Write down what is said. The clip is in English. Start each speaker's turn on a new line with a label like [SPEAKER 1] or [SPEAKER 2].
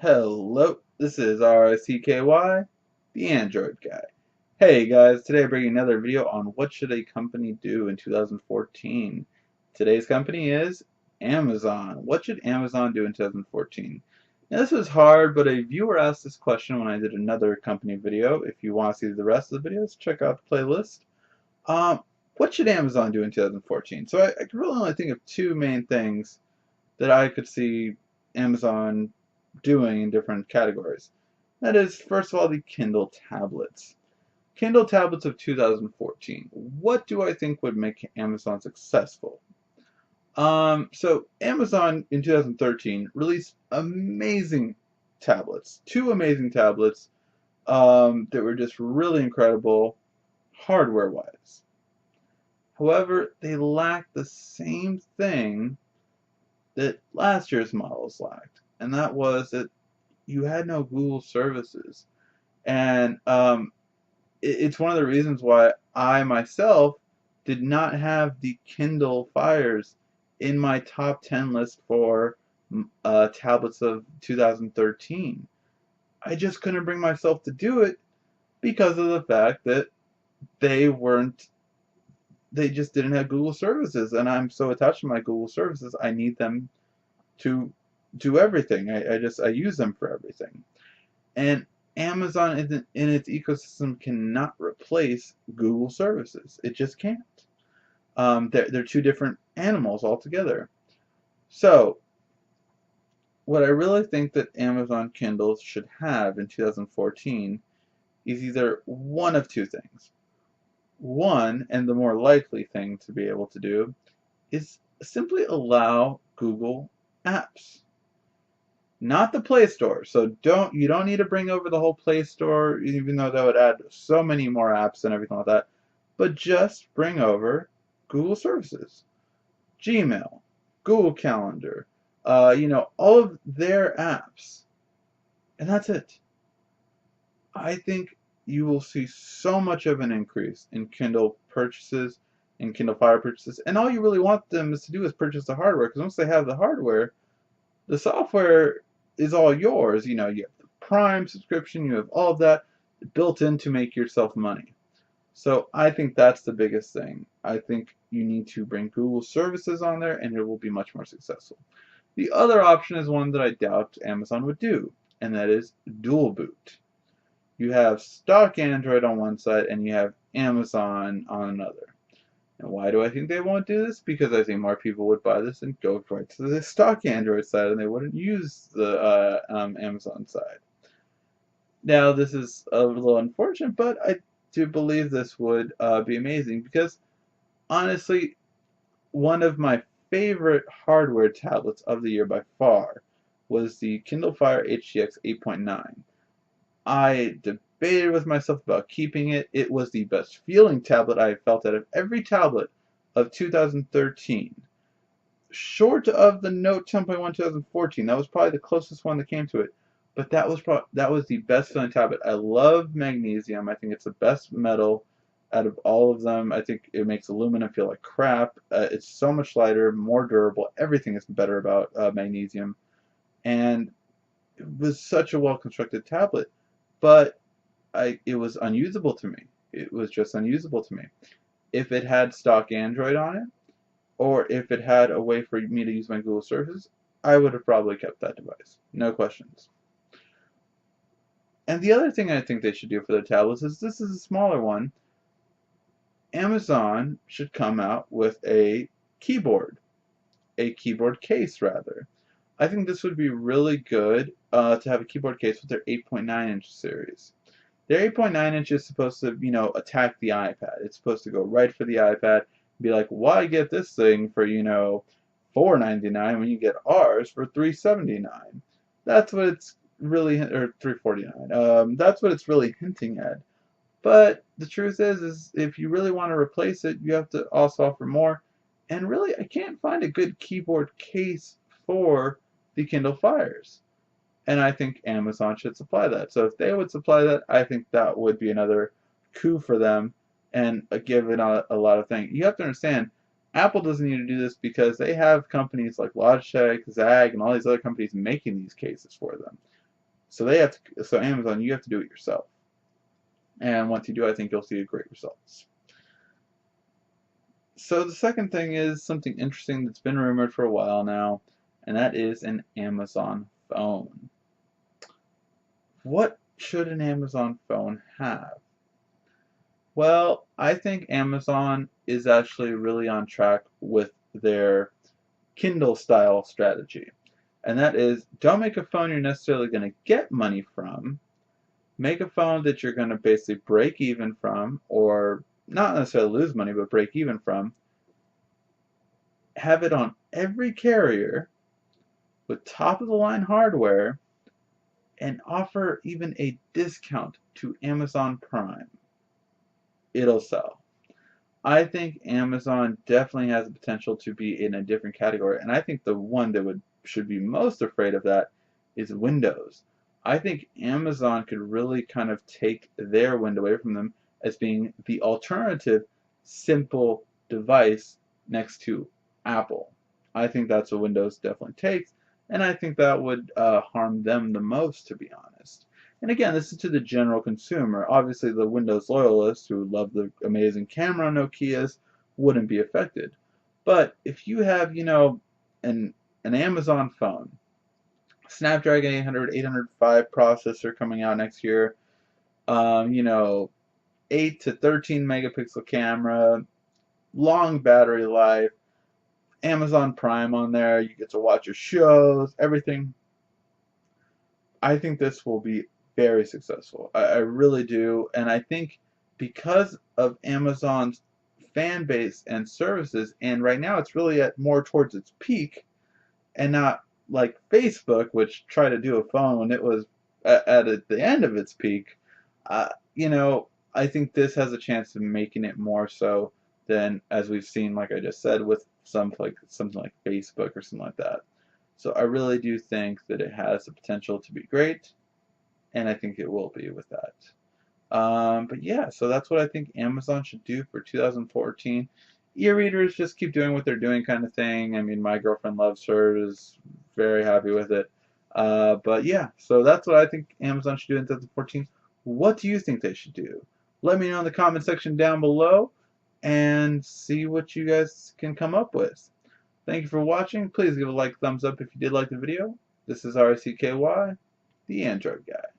[SPEAKER 1] Hello, this is RCKY, the Android guy. Hey guys, today I'm bringing another video on what should a company do in 2014. Today's company is Amazon. What should Amazon do in 2014? Now this was hard, but a viewer asked this question when I did another company video. If you want to see the rest of the videos, check out the playlist. Um, what should Amazon do in 2014? So I could really only think of two main things that I could see Amazon doing in different categories. That is, first of all, the Kindle tablets. Kindle tablets of 2014. What do I think would make Amazon successful? So Amazon in 2013 released amazing tablets, two amazing tablets that were just really incredible hardware-wise. However, they lacked the same thing that last year's models lacked, and that was that you had no Google services. And it's one of the reasons why I myself did not have the Kindle Fires in my top 10 list for tablets of 2013. I just couldn't bring myself to do it because of the fact that they weren't they just didn't have Google services, and I'm so attached to my Google services, I need them to do everything. I use them for everything. And Amazon in its ecosystem cannot replace Google services. It just can't. They're two different animals altogether. So, what I really think that Amazon Kindle should have in 2014 is either one of two things. One, and the more likely thing to be able to do, is simply allow Google apps. Not the Play Store. So you don't need to bring over the whole Play Store, even though that would add so many more apps and everything like that. But just bring over Google services, Gmail, Google Calendar, all of their apps, and that's it. I think you will see so much of an increase in Kindle purchases and Kindle Fire purchases, and all you really want them is to do is purchase the hardware, because once they have the hardware, the software is all yours. You have the Prime subscription, you have all of that built in to make yourself money. So I think that's the biggest thing. I think you need to bring Google services on there, and it will be much more successful. The other option is one that I doubt Amazon would do, and that is dual boot. You have stock Android on one side, and you have Amazon on another. And why do I think they won't do this? Because I think more people would buy this and go right to the stock Android side, and they wouldn't use the Amazon side. Now, this is a little unfortunate, but I do believe this would be amazing, because honestly, one of my favorite hardware tablets of the year by far was the Kindle Fire HDX 8.9. I debated with myself about keeping it. It was the best feeling tablet I have felt out of every tablet of 2013. Short of the Note 10.1 2014, that was probably the closest one that came to it. But that was the best feeling tablet. I love magnesium. I think it's the best metal out of all of them. I think it makes aluminum feel like crap. It's so much lighter, more durable. Everything is better about magnesium. And it was such a well-constructed tablet. But it was unusable to me. It was just unusable to me. If it had stock Android on it, or if it had a way for me to use my Google services, I would have probably kept that device. No questions. And the other thing I think they should do for their tablets is, this is a smaller one. Amazon should come out with a keyboard case rather. I think this would be really good to have a keyboard case with their 8.9-inch series. Their 8.9-inch is supposed to, attack the iPad. It's supposed to go right for the iPad and be like, why get this thing for, $4.99 when you get ours for $3.79? That's what it's really, or $3.49. That's what it's really hinting at. But the truth is if you really want to replace it, you have to also offer more. And really, I can't find a good keyboard case for the Kindle Fires. And I think Amazon should supply that. So if they would supply that, I think that would be another coup for them, and give it a lot of things. You have to understand, Apple doesn't need to do this because they have companies like Logitech, Zag, and all these other companies making these cases for them. So they have to, so Amazon, you have to do it yourself. And once you do, I think you'll see great results. So the second thing is something interesting that's been rumored for a while now, and that is an Amazon phone. What should an Amazon phone have? Well, I think Amazon is actually really on track with their Kindle style strategy. And that is, don't make a phone you're necessarily going to get money from. Make a phone that you're going to basically break even from, or not necessarily lose money, but break even from. Have it on every carrier with top of the line hardware, and offer even a discount to Amazon Prime. It'll sell. I think Amazon definitely has the potential to be in a different category, and I think the one that should be most afraid of that is Windows. I think Amazon could really kind of take their wind away from them as being the alternative simple device next to Apple. I think that's what Windows definitely takes, and I think that would harm them the most, to be honest. And again, this is to the general consumer. Obviously, the Windows loyalists who love the amazing camera on Nokias wouldn't be affected. But if you have, an Amazon phone, Snapdragon 800, 805 processor coming out next year, 8 to 13 megapixel camera, long battery life, Amazon Prime on there, you get to watch your shows, everything. I think this will be very successful. I really do. And I think because of Amazon's fan base and services, and right now it's really at more towards its peak, and not like Facebook, which tried to do a phone when it was at the end of its peak. Uh, I think this has a chance of making it more so than, as we've seen, like I just said, with something like Facebook or something like that. So I really do think that it has the potential to be great, and I think it will be with that. But yeah, so that's what I think Amazon should do for 2014. E-readers just keep doing what they're doing, kind of thing. I mean, my girlfriend loves her, is very happy with it. But yeah, so that's what I think Amazon should do in 2014. What do you think they should do? Let me know in the comment section down below and see what you guys can come up with. Thank you for watching. Please give a like, thumbs up if you did like the video. This is RCKY, the Android Guy.